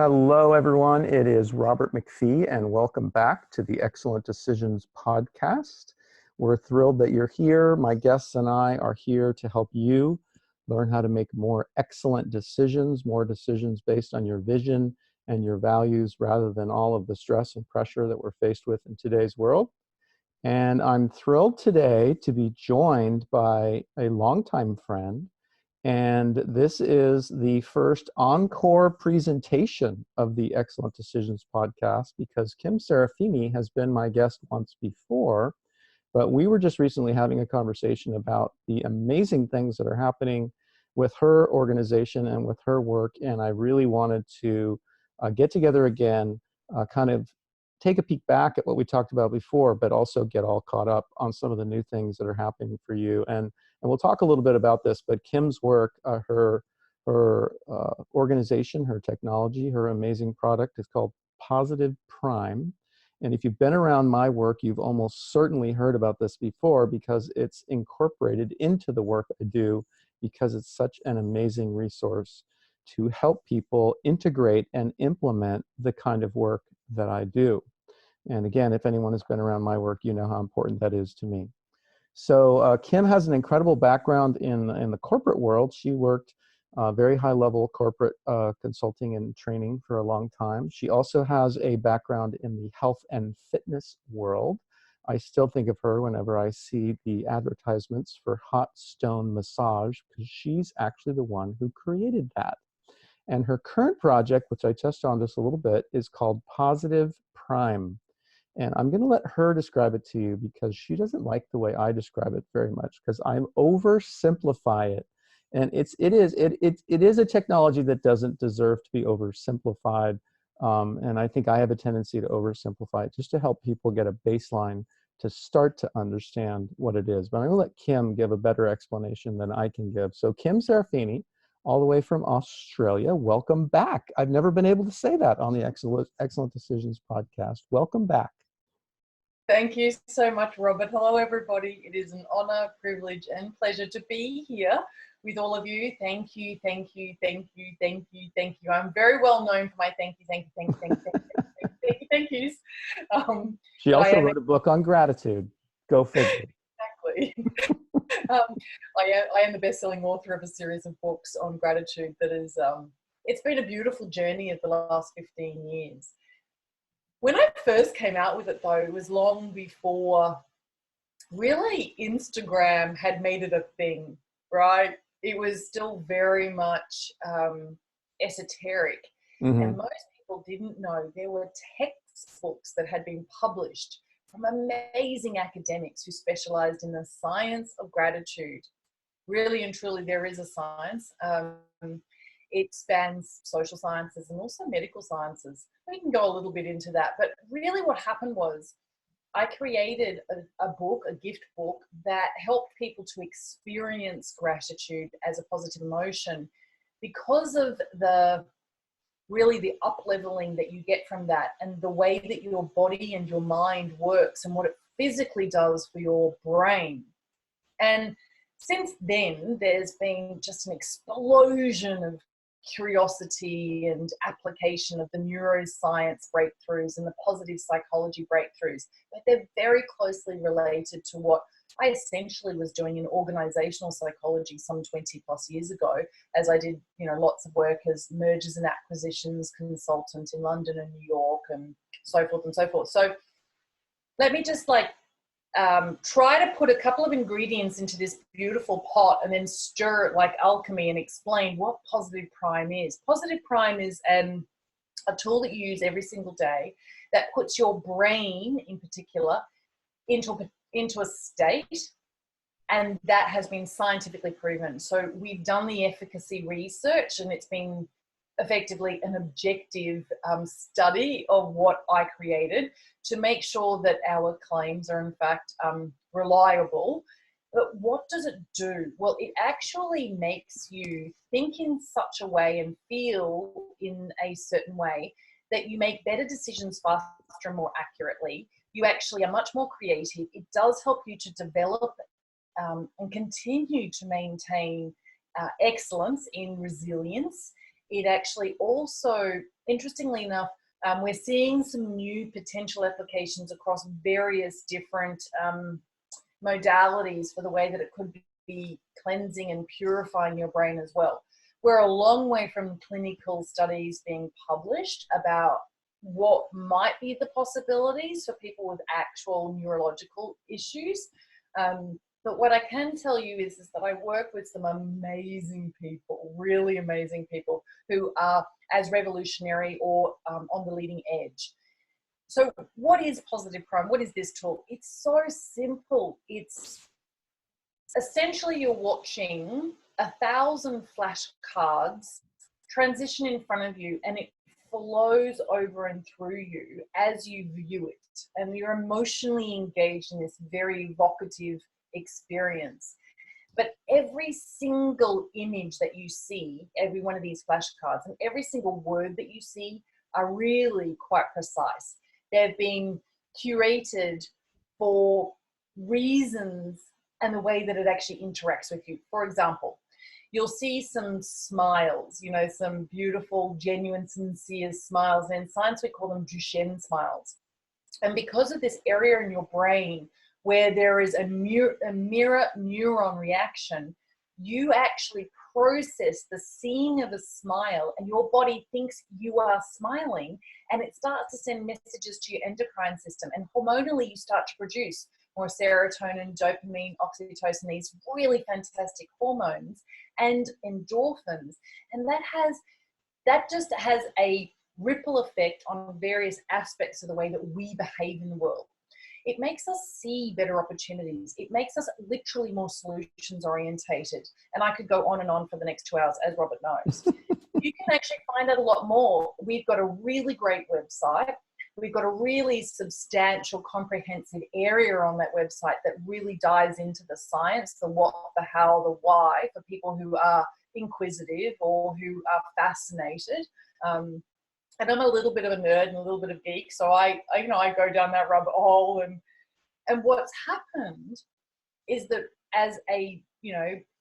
Hello, everyone. It is Robert McPhee, and welcome back to the Excellent Decisions podcast. We're thrilled that you're here. My guests and I are here to help you learn how to make more excellent decisions, more decisions based on your vision and your values rather than all of the stress and pressure that we're faced with in today's world. And I'm thrilled today to be joined by a longtime friend. And this is the first encore presentation of the Excellent Decisions podcast because Kim Serafini has been my guest once before, but we were just recently having a conversation about the amazing things that are happening with her organization and with her work. And I really wanted to get together again, kind of take a peek back at what we talked about before, but also get all caught up on some of the new things that are happening for you. And we'll talk a little bit about this, but Kim's work, her organization, her technology, her amazing product is called Positive Prime. And if you've been around my work, you've almost certainly heard about this before because it's incorporated into the work I do because it's such an amazing resource to help people integrate and implement the kind of work that I do. And again, if anyone has been around my work, you know how important that is to me. So Kim has an incredible background in the corporate world. She worked very high-level corporate consulting and training for a long time. She also has a background in the health and fitness world. I still think of her whenever I see the advertisements for Hot Stone Massage because she's actually the one who created that. And her current project, which I touched on just a little bit, is called Positive Prime. And I'm going to let her describe it to you because she doesn't like the way I describe it very much because I oversimplify it. And it is a technology that doesn't deserve to be oversimplified. And I think I have a tendency to oversimplify it just to help people get a baseline to start to understand what it is. But I'm going to let Kim give a better explanation than I can give. So Kim Serafini, all the way from Australia. Welcome back. I've never been able to say that on the Excellent Decisions podcast. Welcome back. Thank you so much, Robert. Hello, everybody. It is an honor, privilege, and pleasure to be here with all of you. Thank you, thank you, thank you, thank you, thank you. I'm very well known for my thank you, thank you, thank you, thank you, thank you, thank yous. She also wrote a book on gratitude. Go figure. Exactly. I am the best-selling author of a series of books on gratitude that is, it's been a beautiful journey of the last 15 years. When I first came out with it, though, it was long before really Instagram had made it a thing, right? It was still very much esoteric. Mm-hmm. And most people didn't know there were textbooks that had been published from amazing academics who specialized in the science of gratitude. Really and truly, there is a science. It spans social sciences and also medical sciences. We can go a little bit into that. But really what happened was I created a book, a gift book, that helped people to experience gratitude as a positive emotion because of the up-leveling that you get from that and the way that your body and your mind works and what it physically does for your brain. And since then, there's been just an explosion of curiosity and application of the neuroscience breakthroughs and the positive psychology breakthroughs. But they're very closely related to what I essentially was doing in organizational psychology some 20 plus years ago, as I did, lots of work as mergers and acquisitions consultant in London and New York and so forth and so forth. So let me just try to put a couple of ingredients into this beautiful pot and then stir it like alchemy and explain what Positive Prime is. Positive Prime is a tool that you use every single day that puts your brain in particular into a state, and that has been scientifically proven. So we've done the efficacy research and it's been effectively an objective study of what I created to make sure that our claims are in fact reliable. But what does it do? Well, it actually makes you think in such a way and feel in a certain way that you make better decisions faster and more accurately. You actually are much more creative. It does help you to develop and continue to maintain excellence in resilience it actually also, interestingly enough, we're seeing some new potential applications across various different modalities for the way that it could be cleansing and purifying your brain as well. We're a long way from clinical studies being published about what might be the possibilities for people with actual neurological issues. But what I can tell you is that I work with some amazing people, really amazing people who are as revolutionary or on the leading edge. So what is Positive Prime? What is this tool? It's so simple. It's essentially you're watching 1,000 flashcards transition in front of you, and it flows over and through you as you view it. And you're emotionally engaged in this very evocative experience. But every single image that you see, every one of these flashcards, and every single word that you see are really quite precise. They've been curated for reasons and the way that it actually interacts with you. For example, you'll see some smiles, you know, some beautiful, genuine, sincere smiles. And in science, we call them Duchenne smiles. And because of this area in your brain where there is a mirror neuron reaction, you actually process the seeing of a smile, and your body thinks you are smiling, and it starts to send messages to your endocrine system. And hormonally, you start to produce more serotonin, dopamine, oxytocin, these really fantastic hormones, and endorphins. And that just has a ripple effect on various aspects of the way that we behave in the world. It makes us see better opportunities. It makes us literally more solutions orientated. And I could go on and on for the next 2 hours, as Robert knows. You can actually find out a lot more. We've got a really great website. We've got a really substantial, comprehensive area on that website that really dives into the science, the what, the how, the why, for people who are inquisitive or who are fascinated. And I'm a little bit of a nerd and a little bit of geek, so I go down that rabbit hole. And what's happened is that as a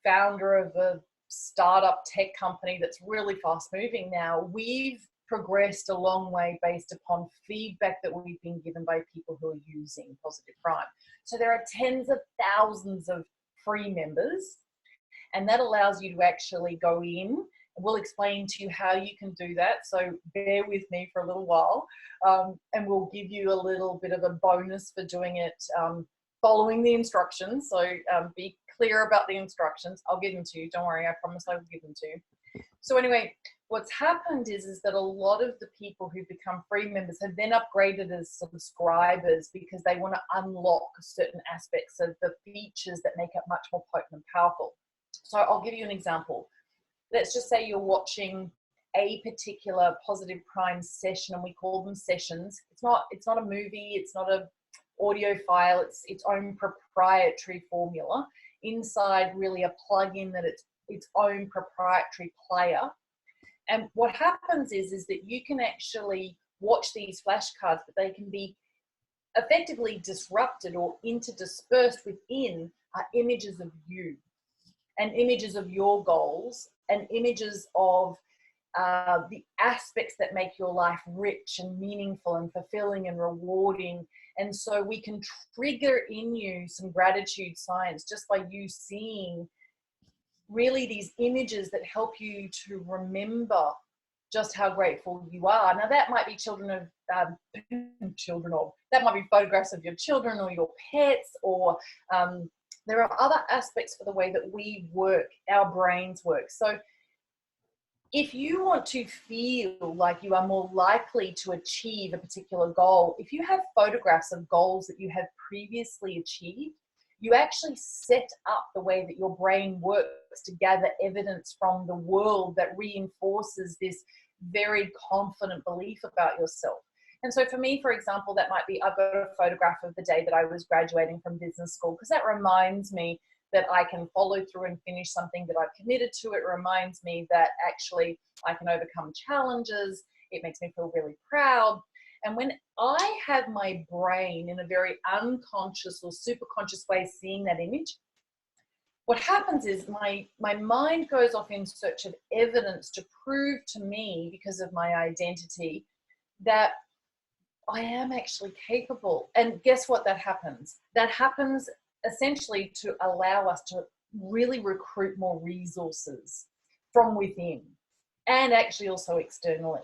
founder of a startup tech company that's really fast moving now, we've progressed a long way based upon feedback that we've been given by people who are using Positive Prime. So there are tens of thousands of free members, and that allows you to actually go in. We'll explain to you how you can do that, so bear with me for a little while, and we'll give you a little bit of a bonus for doing it following the instructions. So be clear about the instructions. I'll give them to you. Don't worry, I promise I will give them to you. So anyway, what's happened is that a lot of the people who become free members have then upgraded as subscribers because they want to unlock certain aspects of the features that make it much more potent and powerful. So I'll give you an example. Let's just say you're watching a particular Positive Prime session, and we call them sessions. It's not a movie, it's not an audio file, it's its own proprietary formula inside really a plugin that it's its own proprietary player. And what happens is that you can actually watch these flashcards, but they can be effectively disrupted or interdispersed within images of you and images of your goals and images of the aspects that make your life rich and meaningful and fulfilling and rewarding. And so we can trigger in you some gratitude science just by you seeing really these images that help you to remember just how grateful you are. Now that might be that might be photographs of your children or your pets, or there are other aspects for the way that we work, our brains work. So if you want to feel like you are more likely to achieve a particular goal, if you have photographs of goals that you have previously achieved, you actually set up the way that your brain works to gather evidence from the world that reinforces this very confident belief about yourself. And so for me, for example, that might be, I've got a photograph of the day that I was graduating from business school, because that reminds me that I can follow through and finish something that I've committed to. It reminds me that actually I can overcome challenges. It makes me feel really proud. And when I have my brain in a very unconscious or superconscious way seeing that image, what happens is my mind goes off in search of evidence to prove to me, because of my identity, that I am actually capable. And guess what that happens? That happens essentially to allow us to really recruit more resources from within and actually also externally.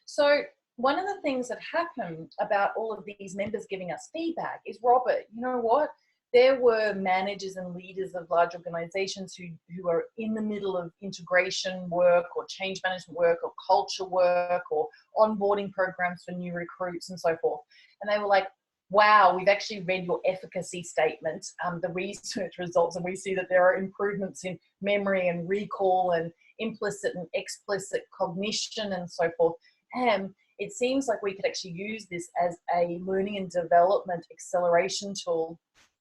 So one of the things that happened about all of these members giving us feedback is, Robert, you know what? There were managers and leaders of large organizations who are in the middle of integration work or change management work or culture work or onboarding programs for new recruits and so forth. And they were like, wow, we've actually read your efficacy statement, the research results, and we see that there are improvements in memory and recall and implicit and explicit cognition and so forth. And it seems like we could actually use this as a learning and development acceleration tool.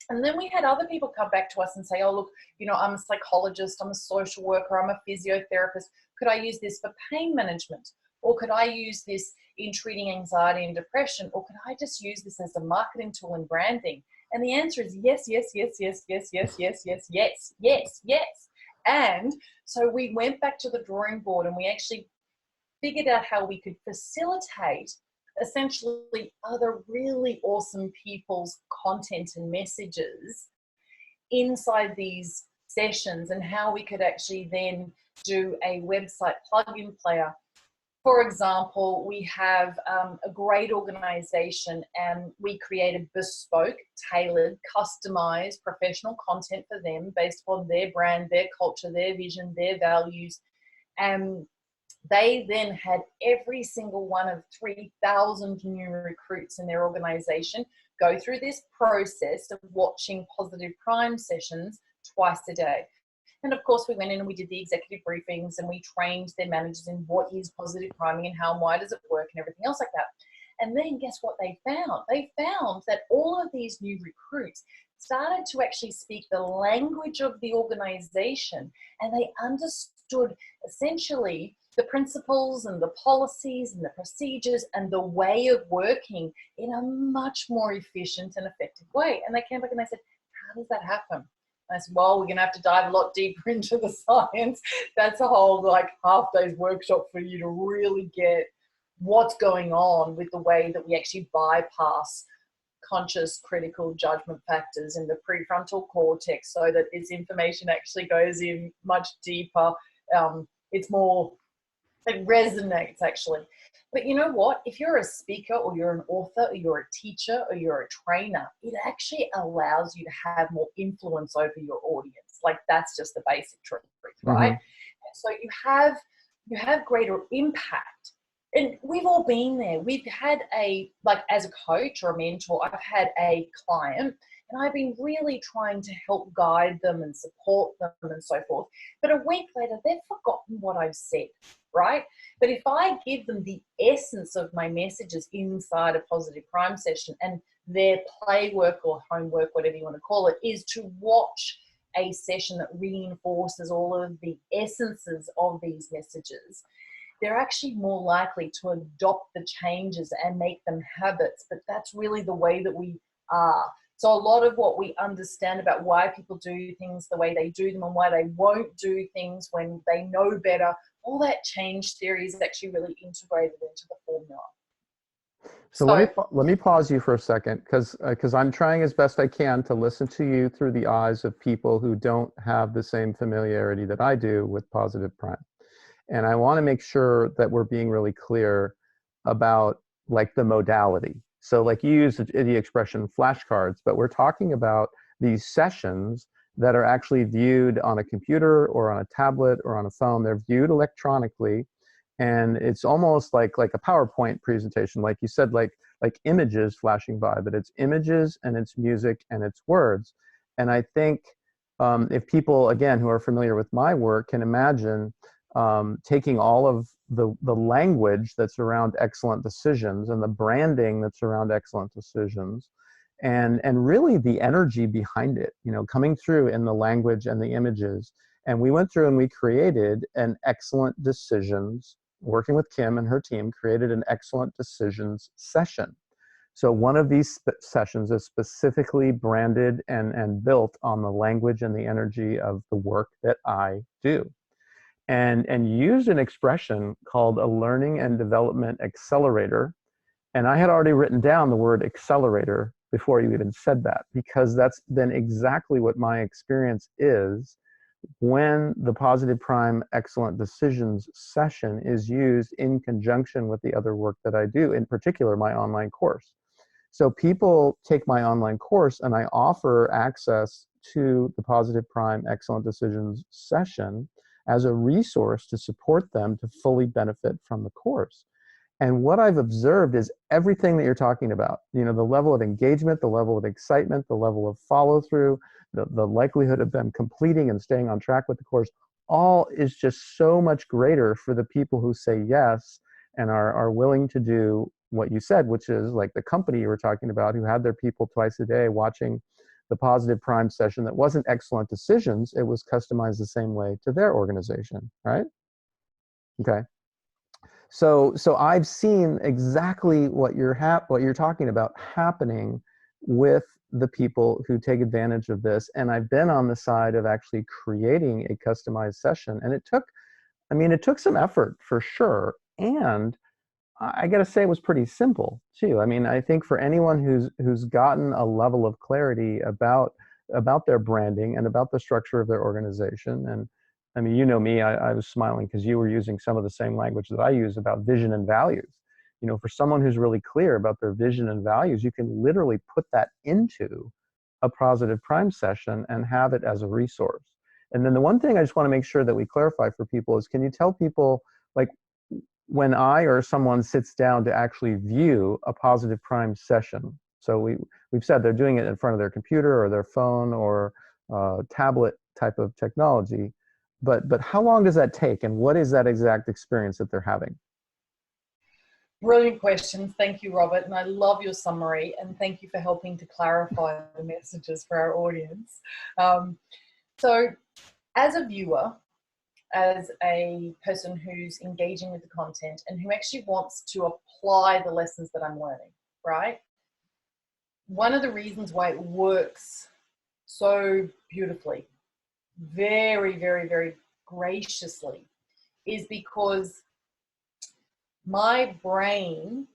And then we had other people come back to us and say, oh, look, you know, I'm a psychologist, I'm a social worker, I'm a physiotherapist. Could I use this for pain management? Or could I use this in treating anxiety and depression? Or could I just use this as a marketing tool and branding? And the answer is yes, yes, yes, yes, yes, yes, yes, yes, yes, yes, yes. And so we went back to the drawing board and we actually figured out how we could facilitate essentially other really awesome people's content and messages inside these sessions, and how we could actually then do a website plugin player. For example, we have a great organization and we created bespoke, tailored, customized professional content for them based on their brand, their culture, their vision, their values. And they then had every single one of 3,000 new recruits in their organization go through this process of watching Positive Prime sessions twice a day. And of course, we went in and we did the executive briefings and we trained their managers in what is positive priming and how and why does it work and everything else like that. And then guess what they found? They found that all of these new recruits started to actually speak the language of the organization, and they understood essentially the principles and the policies and the procedures and the way of working in a much more efficient and effective way. And they came back and they said, how does that happen? I said, well, we're going to have to dive a lot deeper into the science. That's a whole like half day's workshop for you to really get what's going on with the way that we actually bypass conscious critical judgment factors in the prefrontal cortex, so that this information actually goes in much deeper. It's more, it resonates actually. But you know what? If you're a speaker or you're an author or you're a teacher or you're a trainer, it actually allows you to have more influence over your audience. Like that's just the basic truth, right? And so you have greater impact. And we've all been there. We've had like as a coach or a mentor, I've had a client and I've been really trying to help guide them and support them and so forth. But a week later, they've forgotten what I've said, right? But if I give them the essence of my messages inside a Positive Prime session, and their play work or homework, whatever you want to call it, is to watch a session that reinforces all of the essences of these messages, they're actually more likely to adopt the changes and make them habits. But that's really the way that we are. So a lot of what we understand about why people do things the way they do them and why they won't do things when they know better, all that change theory is actually really integrated into the formula. So let me pause you for a second, because I'm trying as best I can to listen to you through the eyes of people who don't have the same familiarity that I do with Positive Prime. And I want to make sure that we're being really clear about like the modality. So like you use the expression flashcards, but we're talking about these sessions that are actually viewed on a computer or on a tablet or on a phone. They're viewed electronically, and it's almost like a PowerPoint presentation, like you said, like images flashing by, but it's images and it's music and it's words. And I think if people, again, who are familiar with my work can imagine taking all of the language that's around excellent decisions and the branding that's around excellent decisions, and really the energy behind it, you know, coming through in the language and the images. And we went through and we created an excellent decisions, working with Kim and her team, created an excellent decisions session. So one of these sessions is specifically branded and built on the language and the energy of the work that I do. And used an expression called a learning and development accelerator. And I had already written down the word accelerator before you even said that, because that's been exactly what my experience is when the Positive Prime Excellent Decisions session is used in conjunction with the other work that I do, in particular my online course. So people take my online course and I offer access to the Positive Prime Excellent Decisions session as a resource to support them to fully benefit from the course. And what I've observed is everything that you're talking about, you know, the level of engagement, the level of excitement, the level of follow through, the likelihood of them completing and staying on track with the course, all is just so much greater for the people who say yes and are willing to do what you said, which is like the company you were talking about who had their people twice a day watching the Positive Prime session that wasn't Excellent Decisions. It was customized the same way to their organization, right? Okay. So I've seen exactly what you're talking about happening with the people who take advantage of this, and I've been on the side of actually creating a customized session, and it took some effort for sure, and I got to say it was pretty simple too. I mean, I think for anyone who's gotten a level of clarity about their branding and about the structure of their organization, and I mean, you know me, I was smiling because you were using some of the same language that I use about vision and values. You know, for someone who's really clear about their vision and values, you can literally put that into a Positive Prime session and have it as a resource. And then the one thing I just want to make sure that we clarify for people is, can you tell people, like, when I or someone sits down to actually view a Positive Prime session, so we've said they're doing it in front of their computer or their phone or tablet type of technology, but how long does that take, and what is that exact experience that they're having? Brilliant questions. Thank you, Robert. And I love your summary, and thank you for helping to clarify the messages for our audience. So as a viewer, as a person who's engaging with the content and who actually wants to apply the lessons that I'm learning, right? One of the reasons why it works so beautifully, very, very, very graciously, is because my brain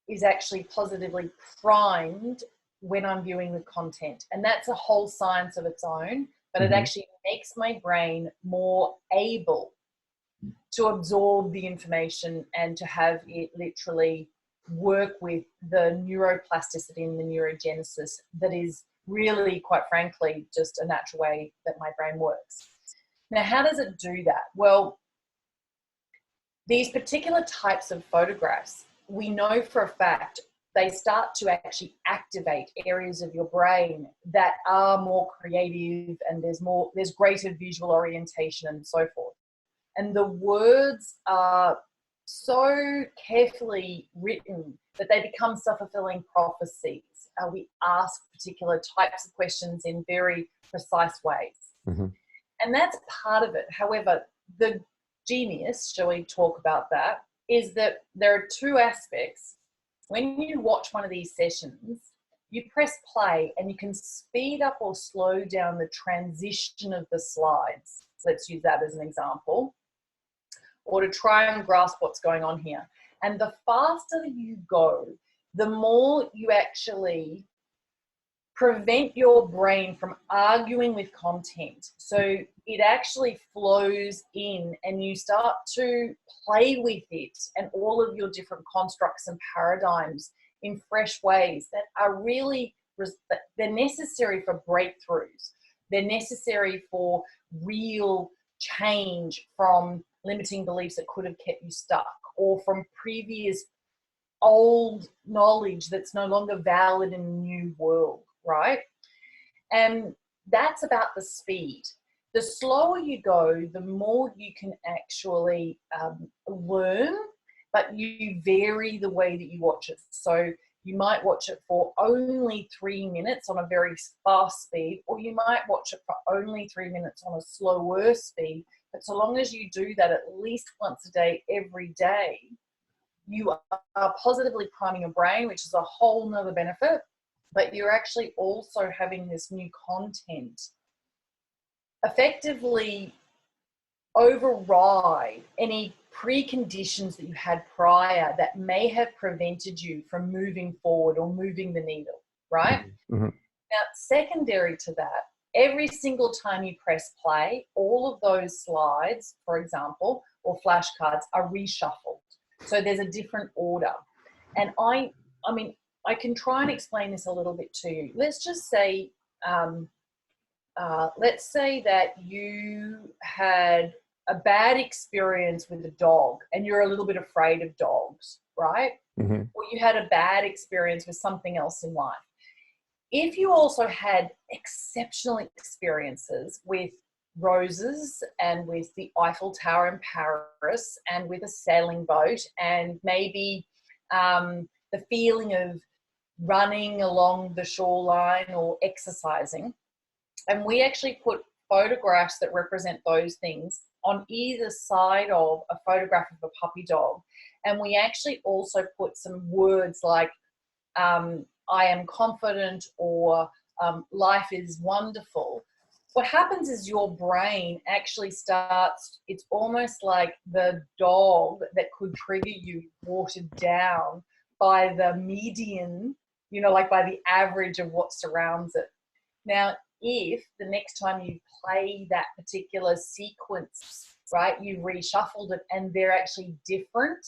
is actually positively primed when I'm viewing the content. And that's a whole science of its own, but it actually makes my brain more able to absorb the information and to have it literally work with the neuroplasticity and the neurogenesis that is really, quite frankly, just a natural way that my brain works. Now, how does it do that? Well, these particular types of photographs, we know for a fact they start to actually activate areas of your brain that are more creative, and there's greater visual orientation and so forth. And the words are so carefully written that they become self-fulfilling prophecies. We ask particular types of questions in very precise ways. And that's part of it. However, the genius, shall we talk about that, is that there are two aspects. When you watch one of these sessions, you press play and you can speed up or slow down the transition of the slides. Let's use that as an example, or to try and grasp what's going on here. And the faster you go, the more you actually prevent your brain from arguing with content. So it actually flows in and you start to play with it and all of your different constructs and paradigms in fresh ways that are really, they're necessary for breakthroughs. They're necessary for real change from limiting beliefs that could have kept you stuck, or from previous old knowledge that's no longer valid in the new world, right? And that's about the speed. The slower you go, the more you can actually learn, but you vary the way that you watch it. So you might watch it for only 3 minutes on a very fast speed, or you might watch it for only 3 minutes on a slower speed. But so long as you do that at least once a day, every day, you are positively priming your brain, which is a whole nother benefit, but you're actually also having this new content effectively override any preconditions that you had prior that may have prevented you from moving forward or moving the needle, right? Mm-hmm. Now, secondary to that, every single time you press play, all of those slides, for example, or flashcards are reshuffled. So there's a different order. And I mean, I can try and explain this a little bit to you. Let's just say, let's say that you had a bad experience with a dog and you're a little bit afraid of dogs, right? Mm-hmm. Or you had a bad experience with something else in life. If you also had exceptional experiences with roses and with the Eiffel Tower in Paris and with a sailing boat and maybe the feeling of running along the shoreline or exercising, and we actually put photographs that represent those things on either side of a photograph of a puppy dog. And we actually also put some words like, I am confident, or life is wonderful. What happens is your brain actually starts, it's almost like the dog that could trigger you watered down by the median, like by the average of what surrounds it. Now, if the next time you play that particular sequence, right, you reshuffled it and they're actually different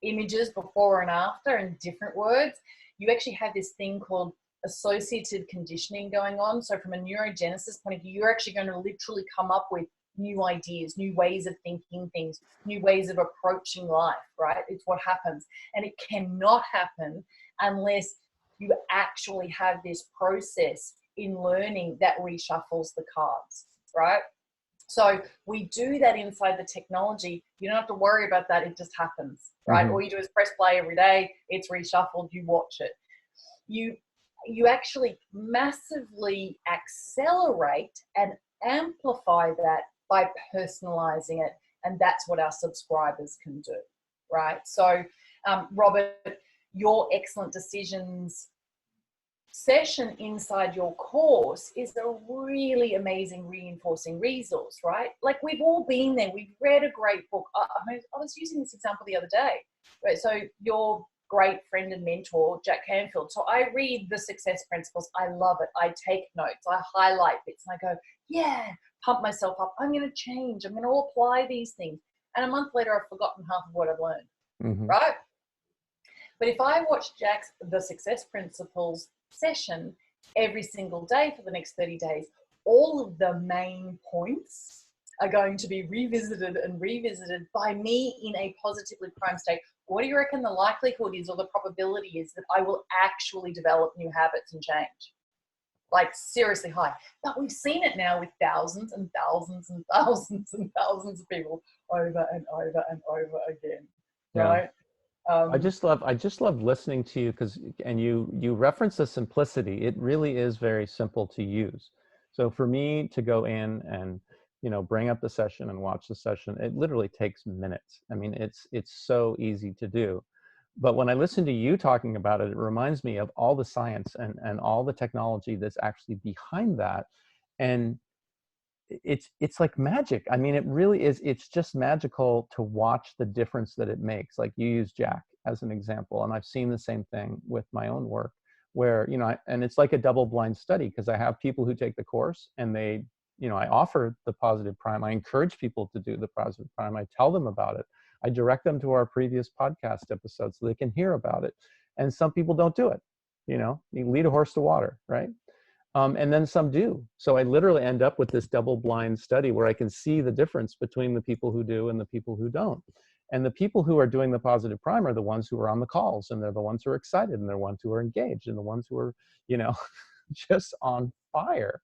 images before and after and different words, you actually have this thing called associative conditioning going on. So from a neurogenesis point of view, you're actually going to literally come up with new ideas, new ways of thinking things, new ways of approaching life, right? It's what happens. And it cannot happen unless you actually have this process in learning that reshuffles the cards, right? So we do that inside the technology. You don't have to worry about that. It just happens, right? Mm-hmm. All you do is press play every day. It's reshuffled. You watch it. You actually massively accelerate and amplify that by personalizing it. And that's what our subscribers can do, right? So, Robert, your Excellent Decisions session inside your course is a really amazing reinforcing resource, right? Like, we've all been there. We've read a great book. I was using this example the other day, right? So your great friend and mentor, Jack Canfield. So I read The Success Principles. I love it. I take notes. I highlight bits and I go, yeah, pump myself up. I'm going to change. I'm going to apply these things. And a month later, I've forgotten half of what I've learned, Mm-hmm. right? But if I watch Jack's The Success Principles session every single day for the next 30 days, all of the main points are going to be revisited and revisited by me in a positively primed state. What do you reckon the likelihood is, or the probability is, that I will actually develop new habits and change? Like, seriously high. But we've seen it now with thousands and thousands and thousands and thousands of people over and over and over again, right? I just love listening to you, and you reference the simplicity. It really is very simple to use. So for me to go in and bring up the session and watch the session, it literally takes minutes. I mean, it's so easy to do. But when I listen to you talking about it, it reminds me of all the science and all the technology that's actually behind that. And it's like magic. I mean, it really is. It's just magical to watch the difference that it makes. Like, you use Jack as an example, and I've seen the same thing with my own work, where and it's like a double-blind study, because I have people who take the course and they, I offer the Positive Prime. I encourage people to do the Positive Prime. I tell them about it. I direct them to our previous podcast episodes so they can hear about it. And some people don't do it. You lead a horse to water, right? And then some do. So I literally end up with this double-blind study where I can see the difference between the people who do and the people who don't. And the people who are doing the Positive Prime are the ones who are on the calls, and they're the ones who are excited, and they're the ones who are engaged, and the ones who are, just on fire.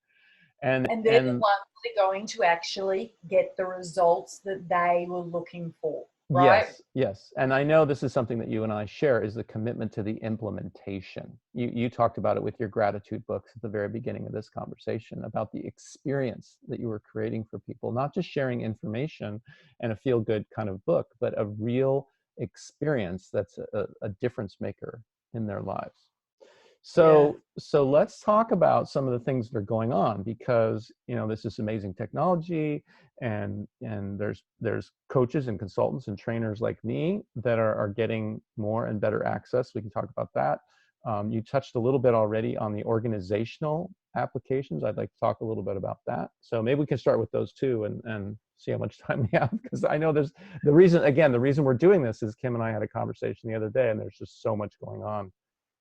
And they're the ones that are going to actually get the results that they were looking for, right? Yes. And I know this is something that you and I share, is the commitment to the implementation. You talked about it with your gratitude books at the very beginning of this conversation, about the experience that you were creating for people, not just sharing information and a feel-good kind of book, but a real experience that's a difference maker in their lives. So, so let's talk about some of the things that are going on, because, you know, this is amazing technology, and there's coaches and consultants and trainers like me that are getting more and better access. We can talk about that. You touched a little bit already on the organizational applications. I'd like to talk a little bit about that. So maybe we can start with those two and see how much time we have, because I know there's the reason we're doing this is Kim and I had a conversation the other day, and there's just so much going on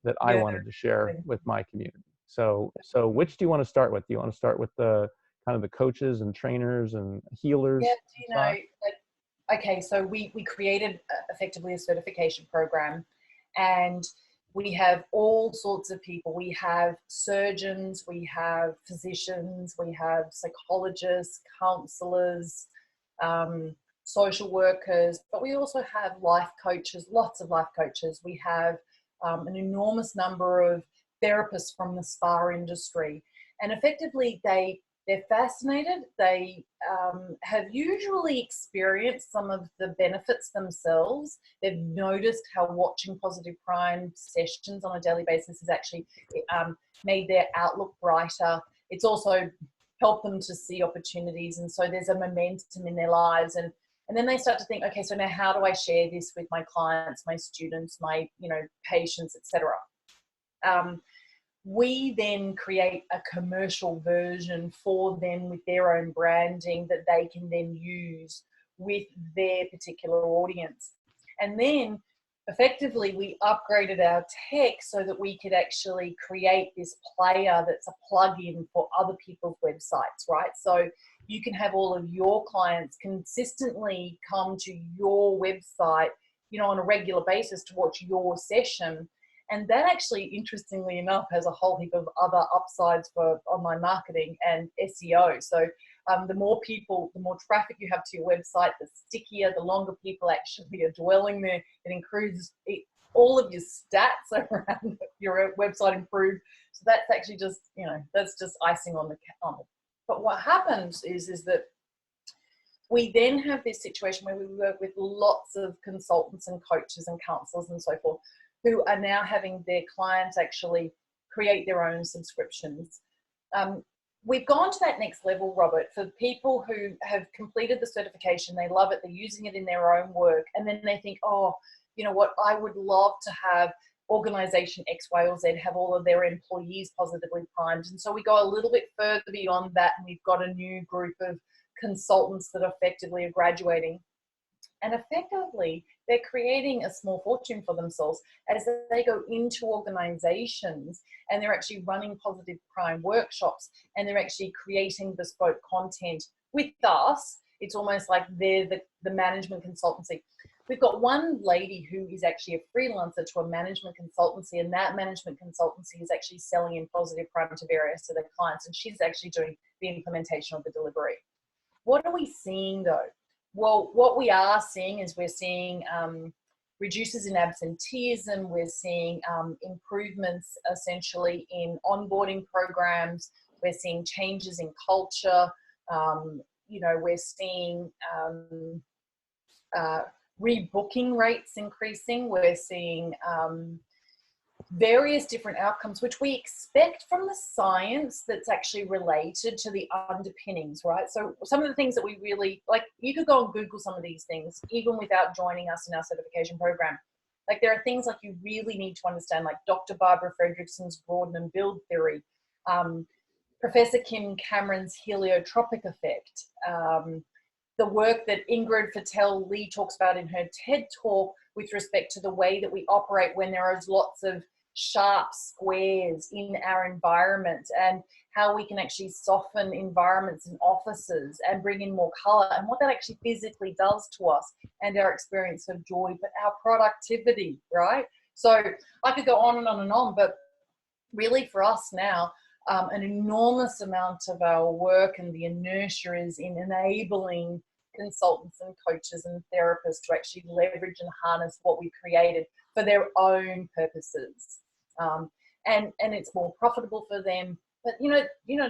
that I wanted to share with my community. So which do you want to start with? Do you want to start with the kind of the coaches and trainers and healers? Yeah, you know, like, okay, so we created effectively a certification program, and we have all sorts of people. We have surgeons, we have physicians, we have psychologists, counselors, social workers, but we also have life coaches, lots of life coaches. We have an enormous number of therapists from the spa industry, and effectively they're fascinated. They have usually experienced some of the benefits themselves. They've noticed how watching Positive Prime sessions on a daily basis has actually made their outlook brighter. It's also helped them to see opportunities, and so there's a momentum in their lives. And then they start to think, okay, so now how do I share this with my clients, my students, my patients, etc. We then create a commercial version for them with their own branding that they can then use with their particular audience. And then effectively we upgraded our tech so that we could actually create this player that's a plug-in for other people's websites, right? So you can have all of your clients consistently come to your website, on a regular basis to watch your session. And that actually, interestingly enough, has a whole heap of other upsides for online marketing and SEO. So the more people, the more traffic you have to your website, the stickier, the longer people actually are dwelling there. It improves all of your stats around your website improve. So that's actually just, that's just icing on the cake. But what happens is that we then have this situation where we work with lots of consultants and coaches and counselors and so forth, who are now having their clients actually create their own subscriptions. We've gone to that next level, Robert, for people who have completed the certification, they love it, they're using it in their own work, and then they think, oh, you know what, I would love to have organization X, Y, or Z have all of their employees positively primed. And so we go a little bit further beyond that, and we've got a new group of consultants that effectively are graduating. And effectively, they're creating a small fortune for themselves as they go into organizations and they're actually running Positive Prime workshops, and they're actually creating bespoke content with us. It's almost like they're the management consultancy. We've got one lady who is actually a freelancer to a management consultancy, and that management consultancy is actually selling in Positive Prime to various of their clients, and she's actually doing the implementation of the delivery. What are we seeing though? Well, what we are seeing is we're seeing reduces in absenteeism. We're seeing improvements essentially in onboarding programs. We're seeing changes in culture. We're seeing rebooking rates increasing. We're seeing various different outcomes, which we expect from the science that's actually related to the underpinnings, right? So some of the things that we really, like, you could go and Google some of these things, even without joining us in our certification program. Like, there are things like you really need to understand, like Dr. Barbara Fredrickson's broaden and build theory, Professor Kim Cameron's heliotropic effect, the work that Ingrid Fattel Lee talks about in her TED talk with respect to the way that we operate when there is lots of sharp squares in our environment, and how we can actually soften environments in offices and bring in more color, and what that actually physically does to us and our experience of joy, but our productivity, right? So I could go on and on and on, but really for us now, an enormous amount of our work and the inertia is in enabling consultants and coaches and therapists to actually leverage and harness what we've created for their own purposes. And it's more profitable for them. But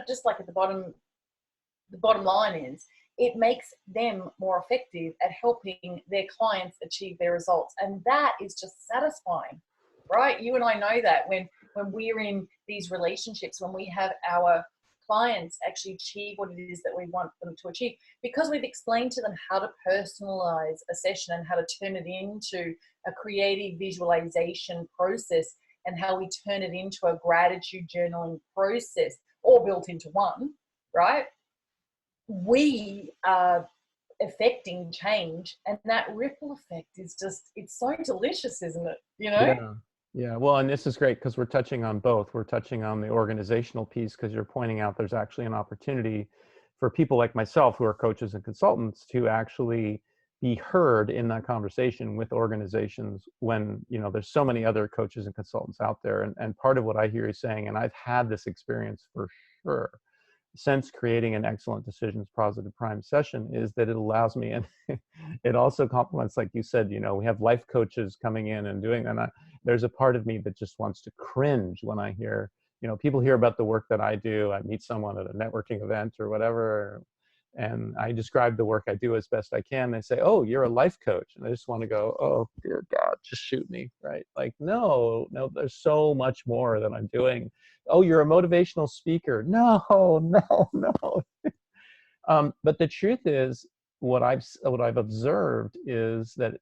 just like at the bottom line is it makes them more effective at helping their clients achieve their results. And that is just satisfying, right? You and I know that when we're in these relationships, when we have our clients actually achieve what it is that we want them to achieve, because we've explained to them how to personalize a session and how to turn it into a creative visualization process, and how we turn it into a gratitude journaling process, all built into one, right? We are affecting change, and that ripple effect is just, it's so delicious, isn't it? You know? Yeah. Yeah. Well, and this is great because we're touching on both. We're touching on the organizational piece because you're pointing out there's actually an opportunity for people like myself who are coaches and consultants to actually be heard in that conversation with organizations when, you know, there's so many other coaches and consultants out there. And part of what I hear you saying, and I've had this experience for sure, since creating an excellent decisions positive prime session, is that it allows me, and it also complements, like you said, you know, we have life coaches coming in and doing, and there's a part of me that just wants to cringe when I hear, you know, people hear about the work that I do. I meet someone at a networking event or whatever, and I describe the work I do as best I can. They say, "Oh, you're a life coach," and I just want to go, "Oh, dear God, just shoot me," right? Like, no, there's so much more that I'm doing. Oh, you're a motivational speaker. No, no, no. But the truth is, what I've observed is that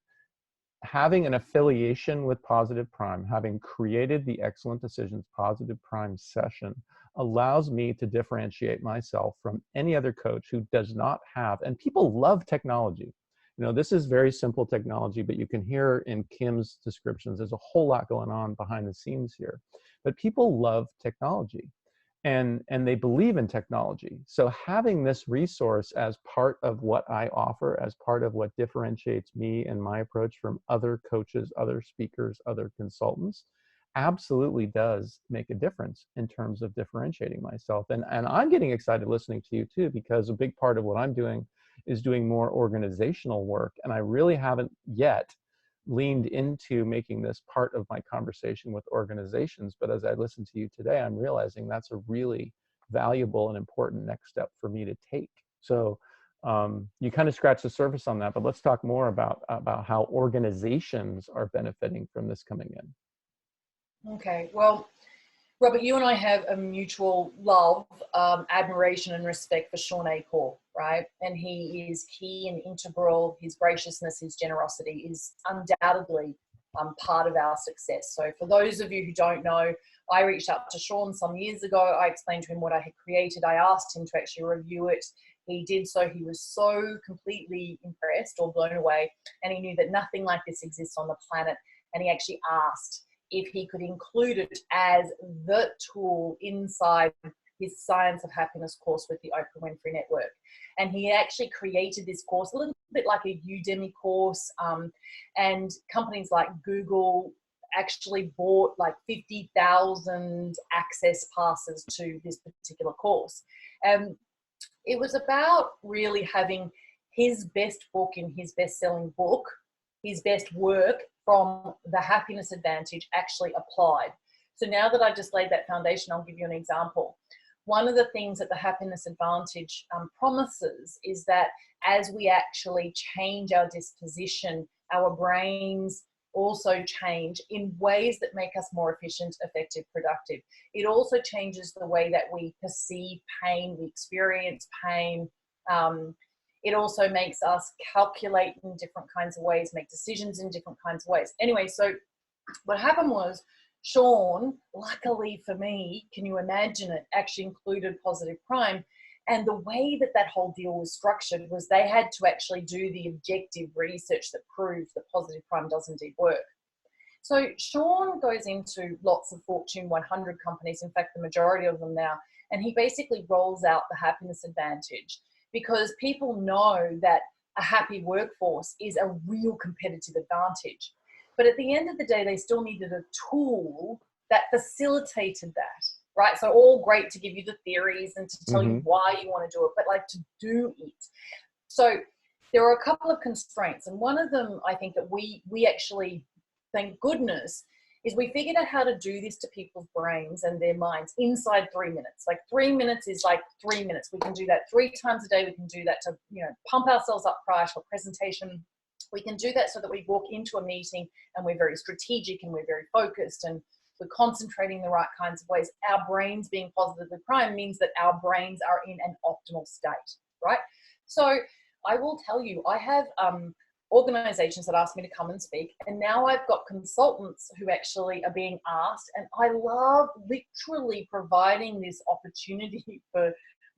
having an affiliation with Positive Prime, having created the Excellent Decisions Positive Prime session, allows me to differentiate myself from any other coach who does not have, and people love technology. You know, this is very simple technology, but you can hear in Kim's descriptions, there's a whole lot going on behind the scenes here. But people love technology, and they believe in technology. So having this resource as part of what I offer, as part of what differentiates me and my approach from other coaches, other speakers, other consultants, absolutely does make a difference in terms of differentiating myself. And I'm getting excited listening to you too, because a big part of what I'm doing is doing more organizational work. And I really haven't yet leaned into making this part of my conversation with organizations. But as I listen to you today, I'm realizing that's a really valuable and important next step for me to take. So you kind of scratched the surface on that, but let's talk more about how organizations are benefiting from this coming in. Okay, well, Robert, you and I have a mutual love, admiration, and respect for Sean Achor, right? And he is key and integral. His graciousness, his generosity is undoubtedly part of our success. So for those of you who don't know, I reached out to Sean some years ago. I explained to him what I had created. I asked him to actually review it. He did so. He was so completely impressed or blown away, and he knew that nothing like this exists on the planet. And he actually asked if he could include it as the tool inside his Science of Happiness course with the Oprah Winfrey Network. And he actually created this course, a little bit like a Udemy course, and companies like Google actually bought like 50,000 access passes to this particular course. It was about really having his best book in his best-selling book, his best work from the Happiness Advantage actually applied. So now that I've just laid that foundation, I'll give you an example. One of the things that the Happiness Advantage promises is that as we actually change our disposition, our brains also change in ways that make us more efficient, effective, productive. It also changes the way that we perceive pain, we experience pain. It also makes us calculate in different kinds of ways, make decisions in different kinds of ways. Anyway, so what happened was Sean, luckily for me, can you imagine it, actually included Positive Prime. And the way that that whole deal was structured was they had to actually do the objective research that proved that Positive Prime does indeed work. So Sean goes into lots of Fortune 100 companies, in fact, the majority of them now, and he basically rolls out the Happiness Advantage, because people know that a happy workforce is a real competitive advantage. But at the end of the day, they still needed a tool that facilitated that, right? So all great to give you the theories and to tell you why you want to do it, but like to do it. So there are a couple of constraints. And one of them, I think that we actually, thank goodness, is we figured out how to do this to people's brains and their minds inside 3 minutes. Like 3 minutes is like 3 minutes. We can do that 3 times a day. We can do that to, pump ourselves up prior to a presentation. We can do that so that we walk into a meeting and we're very strategic and we're very focused and we're concentrating the right kinds of ways. Our brains being positively primed means that our brains are in an optimal state, right? So I will tell you, I have organizations that ask me to come and speak, and now I've got consultants who actually are being asked, and I love literally providing this opportunity for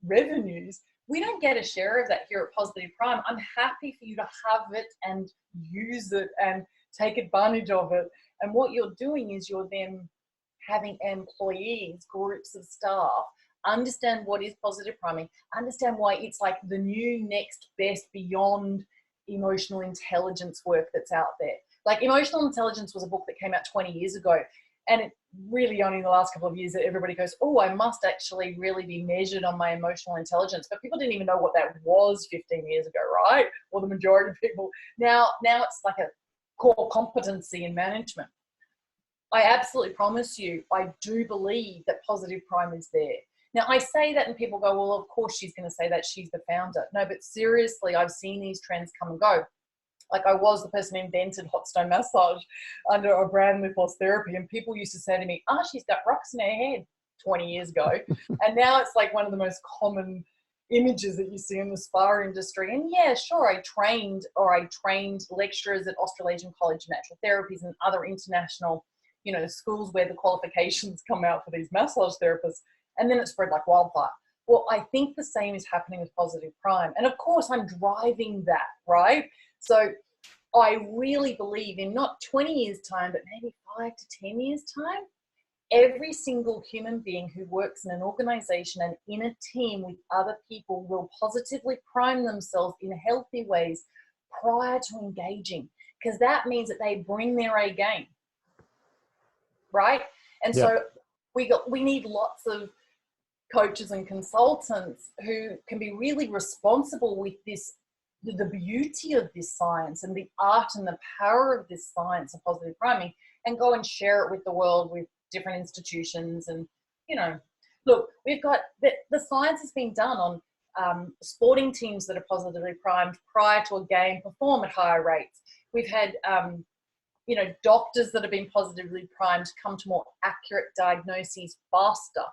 revenues. We don't get a share of that here at Positive Prime. I'm happy for you to have it and use it and take advantage of it. And what you're doing is you're then having employees, groups of staff, understand what is positive priming, understand why it's like the new next best beyond emotional intelligence work that's out there. Like Emotional Intelligence was a book that came out 20 years ago, and it really only in the last couple of years that everybody goes, oh, I must actually really be measured on my emotional intelligence. But people didn't even know what that was 15 years ago, right? Or the majority of people. Now it's like a core competency in management. I absolutely promise you, I do believe that positive prime is there. Now, I say that and people go, well, of course she's going to say that, she's the founder. No, but seriously, I've seen these trends come and go. Like I was the person who invented hot stone massage under a brand lip-gloss therapy, and people used to say to me, she's got rocks in her head 20 years ago. And now it's like one of the most common images that you see in the spa industry. And yeah, sure, I trained lecturers at Australasian College of Natural Therapies and other international, schools where the qualifications come out for these massage therapists. And then it spread like wildfire. Well, I think the same is happening with Positive Prime. And of course, I'm driving that, right? So I really believe in not 20 years' time, but maybe 5 to 10 years' time, every single human being who works in an organization and in a team with other people will positively prime themselves in healthy ways prior to engaging, because that means that they bring their A game, right? And so we need lots of coaches and consultants who can be really responsible with this, the beauty of this science and the art and the power of this science of positive priming, and go and share it with the world, with different institutions. And, look, we've got the science has been done on sporting teams that are positively primed prior to a game perform at higher rates. We've had, doctors that have been positively primed come to more accurate diagnoses faster.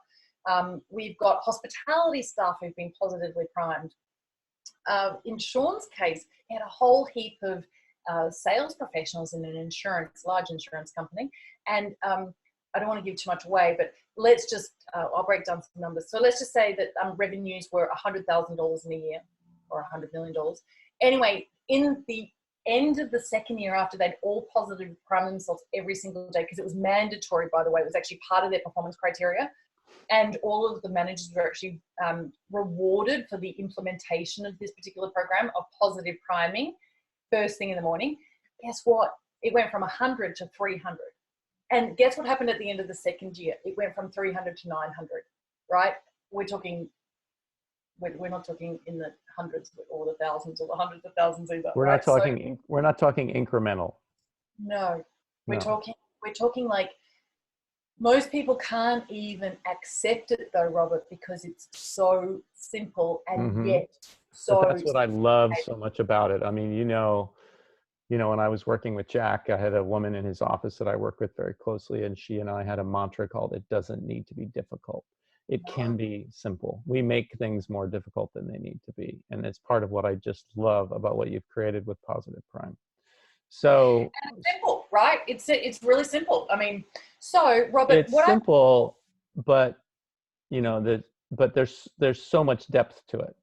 We've got hospitality staff who've been positively primed. In Sean's case, he had a whole heap of sales professionals in an large insurance company. And I don't want to give too much away, but let's just, I'll break down some numbers. So let's just say that revenues were $100,000 in a year or $100 million. Anyway, in the end of the second year after they'd all positively primed themselves every single day, because it was mandatory, by the way, it was actually part of their performance criteria. And all of the managers were actually rewarded for the implementation of this particular program of positive priming first thing in the morning. Guess what? It went from 100 to 300. And guess what happened at the end of the second year? It went from 300 to 900, right? We're not talking in the hundreds or the thousands or the hundreds of thousands either. We're not talking incremental. No, we're talking like, most people can't even accept it though, Robert, because it's so simple and yet so. But that's what I love so much about it. I mean, when I was working with Jack, I had a woman in his office that I work with very closely, and she and I had a mantra called, "It doesn't need to be difficult. It can be simple." We make things more difficult than they need to be. And it's part of what I just love about what you've created with Positive Prime. So and it's simple, right? It's really simple. I mean, so Robert, it's simple, but but there's so much depth to it.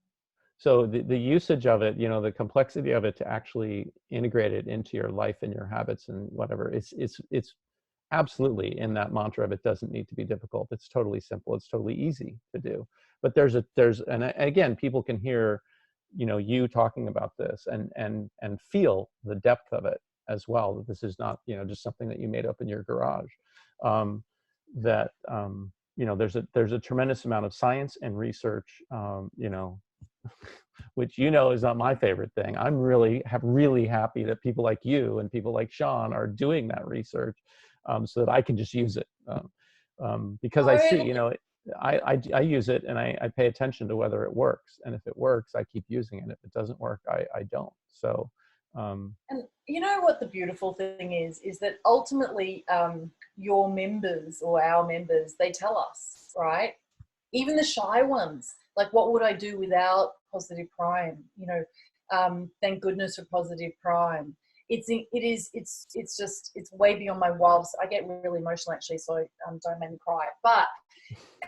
So the usage of it, the complexity of it to actually integrate it into your life and your habits and whatever, it's absolutely in that mantra of it doesn't need to be difficult. It's totally simple. It's totally easy to do. But and again, people can hear, you talking about this and feel the depth of it as well. That this is not, just something that you made up in your garage. There's a tremendous amount of science and research, which is not my favorite thing. I'm really happy that people like you and people like Sean are doing that research, so that I can just use it. Because I see, you know, I use it and I pay attention to whether it works. And if it works, I keep using it. If it doesn't work, I don't. So, and you know what the beautiful thing is that ultimately your members or our members, they tell us, right? Even the shy ones, like, what would I do without Positive Prime? You know, thank goodness for Positive Prime. It's just, it's way beyond my wildest. I get really emotional actually, so don't make me cry. But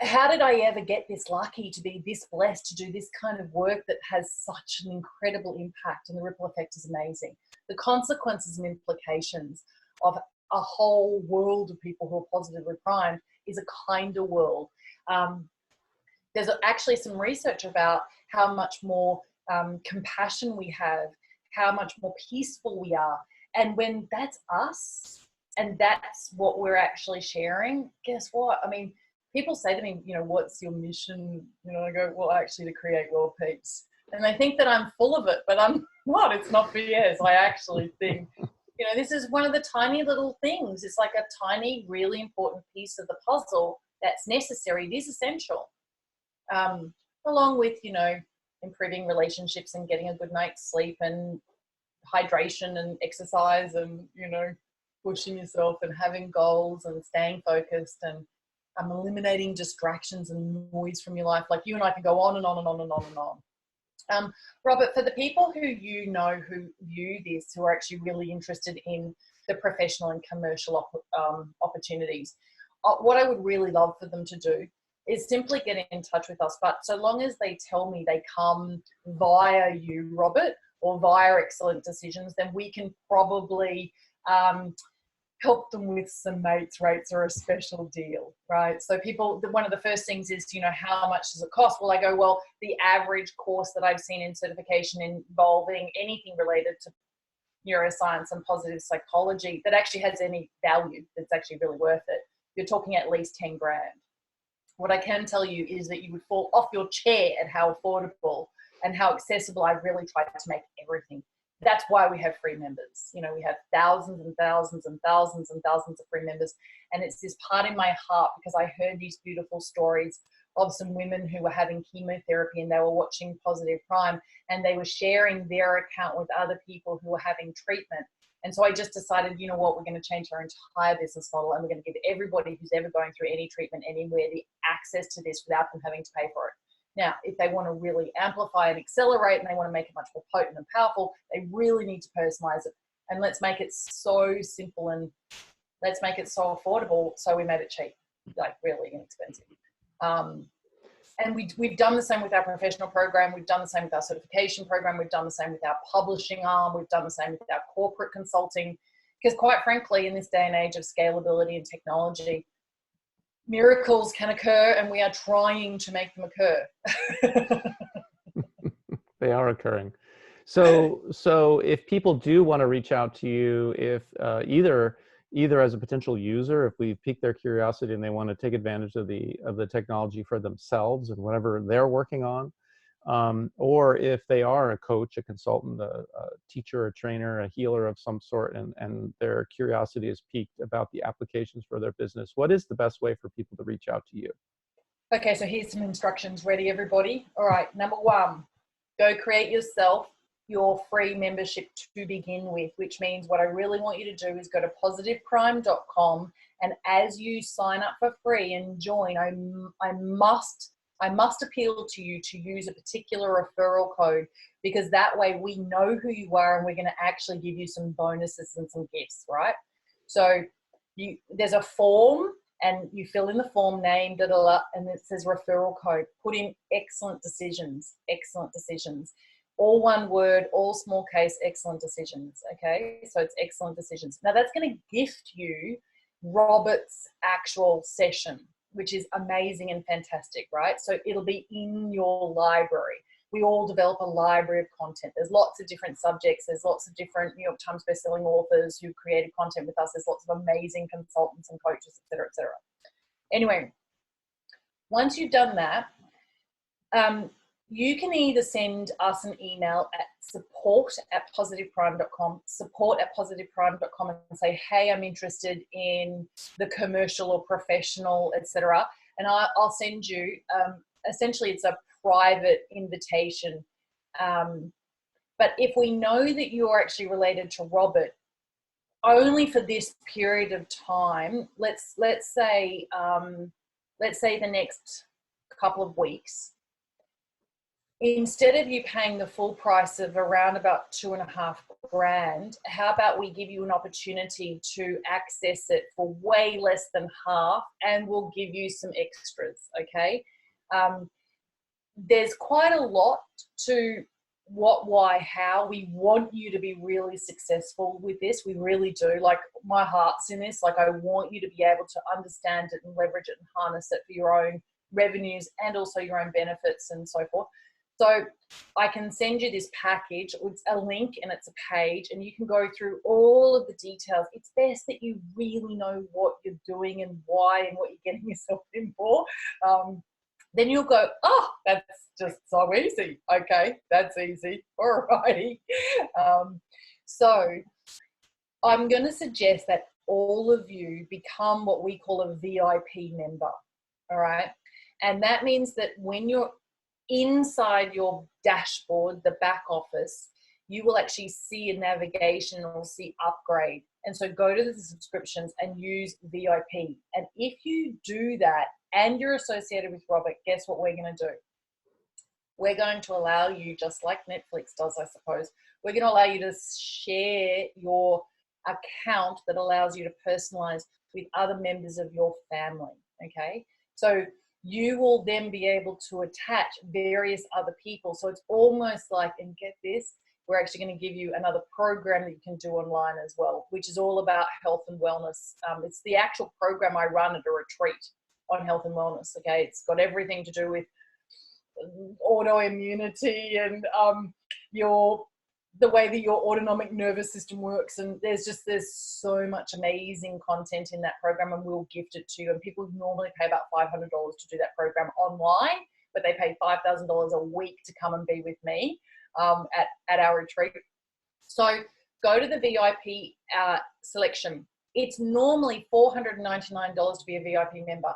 how did I ever get this lucky to be this blessed to do this kind of work that has such an incredible impact, and the ripple effect is amazing. The consequences and implications of a whole world of people who are positively primed is a kinder world. There's actually some research about how much more compassion we have, how much more peaceful we are. And when that's us and that's what we're actually sharing, guess what? I mean, people say to me, you know, what's your mission? You know, I go, well, actually to create world peace. And they think that I'm full of it, but I'm not. It's not BS. I actually think, you know, this is one of the tiny little things. It's like a tiny, really important piece of the puzzle that's necessary. It is essential. Along with, you know, improving relationships and getting a good night's sleep and hydration and exercise and, you know, pushing yourself and having goals and staying focused and eliminating distractions and noise from your life. Like, you and I can go on and on and on and on and on. Robert, for the people who you know who view this, who are actually really interested in the professional and commercial opportunities, what I would really love for them to do is simply get in touch with us. But so long as they tell me they come via you, Robert, or via Excellent Decisions, then we can probably help them with some mates rates or a special deal, right? So people, one of the first things is, you know, how much does it cost? Well, I go, well, the average course that I've seen in certification involving anything related to neuroscience and positive psychology that actually has any value, that's actually really worth it, you're talking at least 10 grand. What I can tell you is that you would fall off your chair at how affordable and how accessible I've really tried to make everything. That's why we have free members. You know, we have thousands and thousands and thousands and thousands of free members. And it's this part in my heart because I heard these beautiful stories of some women who were having chemotherapy and they were watching Positive Prime and they were sharing their account with other people who were having treatment. And so I just decided, you know what, we're going to change our entire business model and we're going to give everybody who's ever going through any treatment anywhere the access to this without them having to pay for it. Now, if they want to really amplify and accelerate and they want to make it much more potent and powerful, they really need to personalize it. And let's make it so simple and let's make it so affordable so we made it cheap, like really inexpensive. And we've done the same with our professional program. We've done the same with our certification program. We've done the same with our publishing arm. We've done the same with our corporate consulting. Because quite frankly, in this day and age of scalability and technology, miracles can occur and we are trying to make them occur. They are occurring. So if people do want to reach out to you, if either as a potential user, if we've piqued their curiosity and they want to take advantage of the technology for themselves and whatever they're working on, or if they are a coach, a consultant, a teacher, a trainer, a healer of some sort, and their curiosity is piqued about the applications for their business, what is the best way for people to reach out to you? Okay, so here's some instructions. Ready, everybody? All right, number one, go create yourself your free membership to begin with, which means what I really want you to do is go to positiveprime.com, and as you sign up for free and join, I must appeal to you to use a particular referral code, because that way we know who you are and we're going to actually give you some bonuses and some gifts, right? So there's a form and you fill in the form name, and it says referral code. Put in excellent decisions, all one word, all small case, excellent decisions. Okay, so it's excellent decisions. Now that's going to gift you Robert's actual session, which is amazing and fantastic, right? So it'll be in your library. We all develop a library of content. There's lots of different subjects. There's lots of different New York Times bestselling authors who created content with us. There's lots of amazing consultants and coaches, et cetera, et cetera. Anyway, once you've done that, you can either send us an email at support@positiveprime.com, support@positiveprime.com, and say, hey, I'm interested in the commercial or professional, etc. And I'll send you, essentially it's a private invitation. But if we know that you're actually related to Robert, only for this period of time, let's say the next couple of weeks, instead of you paying the full price of around about $2,500, how about we give you an opportunity to access it for way less than half, and we'll give you some extras, okay? There's quite a lot to what, why, how. We want you to be really successful with this. We really do. Like, my heart's in this. Like, I want you to be able to understand it and leverage it and harness it for your own revenues and also your own benefits and so forth. So I can send you this package. It's a link and it's a page, and you can go through all of the details. It's best that you really know what you're doing and why and what you're getting yourself in for. Then you'll go, oh, that's just so easy. Okay, that's easy. All righty. So I'm going to suggest that all of you become what we call a VIP member. All right. And that means that when you're inside your dashboard, the back office, you will actually see a navigation or see upgrade. And so go to the subscriptions and use VIP. And if you do that and you're associated with Robert, guess what we're going to do? We're going to allow you, just like Netflix does, I suppose, we're going to allow you to share your account that allows you to personalize with other members of your family. Okay. So you will then be able to attach various other people. So it's almost like, and get this, we're actually going to give you another program that you can do online as well, which is all about health and wellness. It's the actual program I run at a retreat on health and wellness. Okay. It's got everything to do with autoimmunity and the way that your autonomic nervous system works, and there's so much amazing content in that program, and we'll gift it to you. And people normally pay about $500 to do that program online, but they pay $5,000 a week to come and be with me at our retreat. So go to the VIP selection. It's normally $499 to be a VIP member.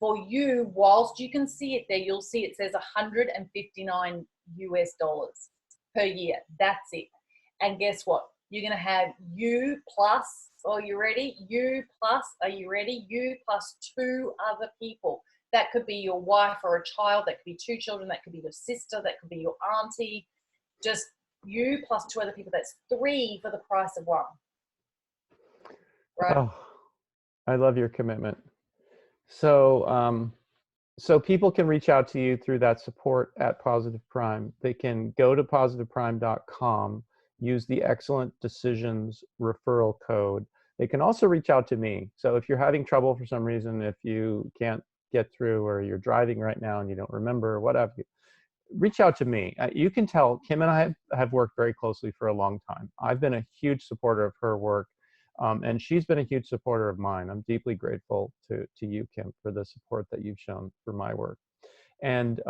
For you, whilst you can see it there, you'll see it says $159 per year. That's it. And guess what? You're going to have you plus, are you ready? You plus, are you ready? You plus 2 other people. That could be your wife or a child. That could be 2 children. That could be your sister. That could be your auntie. Just you plus 2 other people. That's 3 for the price of 1. Right? Oh, I love your commitment. So, so people can reach out to you through that support at Positive Prime. They can go to positiveprime.com, use the Excellent Decisions referral code. They can also reach out to me. So if you're having trouble for some reason, if you can't get through, or you're driving right now and you don't remember, whatever, reach out to me. You can tell Kim and I have worked very closely for a long time. I've been a huge supporter of her work. And she's been a huge supporter of mine. I'm deeply grateful to you, Kim, for the support that you've shown for my work. And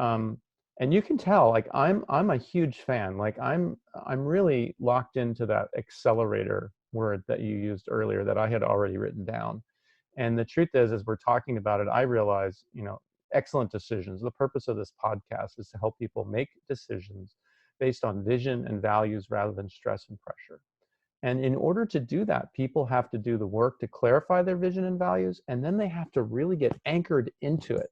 you can tell, like, I'm a huge fan. Like, I'm really locked into that accelerator word that you used earlier that I had already written down. And the truth is, as we're talking about it, I realize, excellent decisions. The purpose of this podcast is to help people make decisions based on vision and values rather than stress and pressure. And in order to do that, people have to do the work to clarify their vision and values, and then they have to really get anchored into it.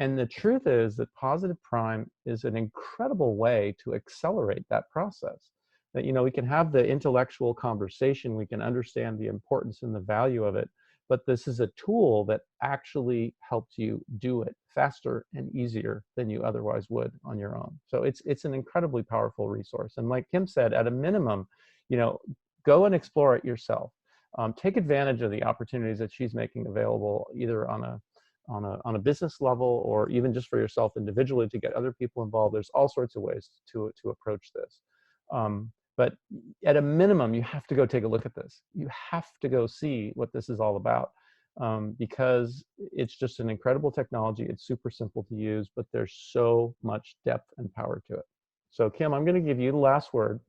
And the truth is that Positive Prime is an incredible way to accelerate that process. That, we can have the intellectual conversation, we can understand the importance and the value of it, but this is a tool that actually helps you do it faster and easier than you otherwise would on your own. So it's an incredibly powerful resource. And like Kim said, at a minimum, go and explore it yourself. Take advantage of the opportunities that she's making available, either on a business level or even just for yourself individually to get other people involved. There's all sorts of ways to approach this. But at a minimum, you have to go take a look at this. You have to go see what this is all about. because it's just an incredible technology. It's super simple to use, but there's so much depth and power to it. So Kim, I'm going to give you the last word.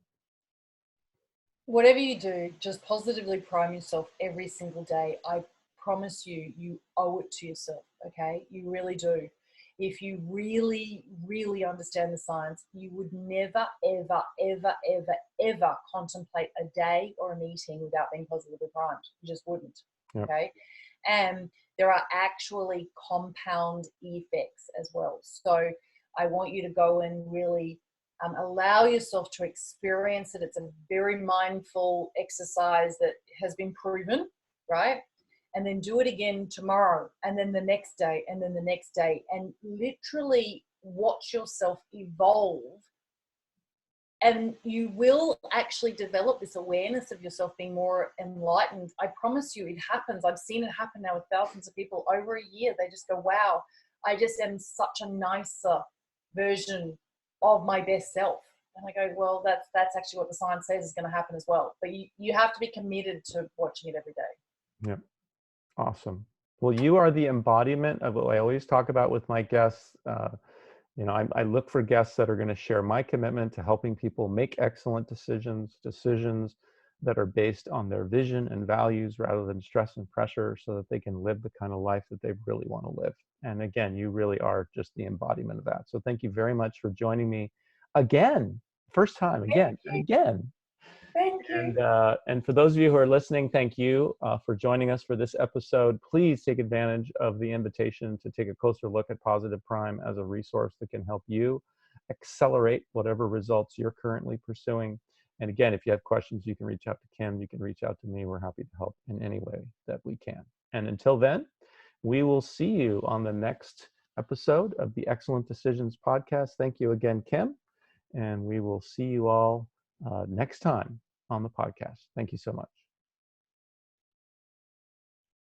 Whatever you do, just positively prime yourself every single day. I promise you, you owe it to yourself, okay? You really do. If you really, really understand the science, you would never, ever, ever, ever, ever contemplate a day or a meeting without being positively primed. You just wouldn't, Yep. okay? And there are actually compound effects as well. So I want you to go and really allow yourself to experience it. It's a very mindful exercise that has been proven, right? And then do it again tomorrow, and then the next day, and then the next day, and literally watch yourself evolve. And you will actually develop this awareness of yourself being more enlightened. I promise you, it happens. I've seen it happen now with thousands of people over a year. They just go, wow, I just am such a nicer version of my best self. And I go, well, that's actually what the science says is going to happen as well. But you have to be committed to watching it every day. Yep. Awesome. Well, you are the embodiment of what I always talk about with my guests. I look for guests that are going to share my commitment to helping people make excellent decisions that are based on their vision and values rather than stress and pressure, so that they can live the kind of life that they really want to live. And again, you really are just the embodiment of that. So thank you very much for joining me again. First time, again, and again. Thank you. And for those of you who are listening, thank you for joining us for this episode. Please take advantage of the invitation to take a closer look at Positive Prime as a resource that can help you accelerate whatever results you're currently pursuing. And again, if you have questions, you can reach out to Kim, you can reach out to me. We're happy to help in any way that we can. And until then, we will see you on the next episode of the Excellent Decisions podcast. Thank you again, Kim. And we will see you all next time on the podcast. Thank you so much.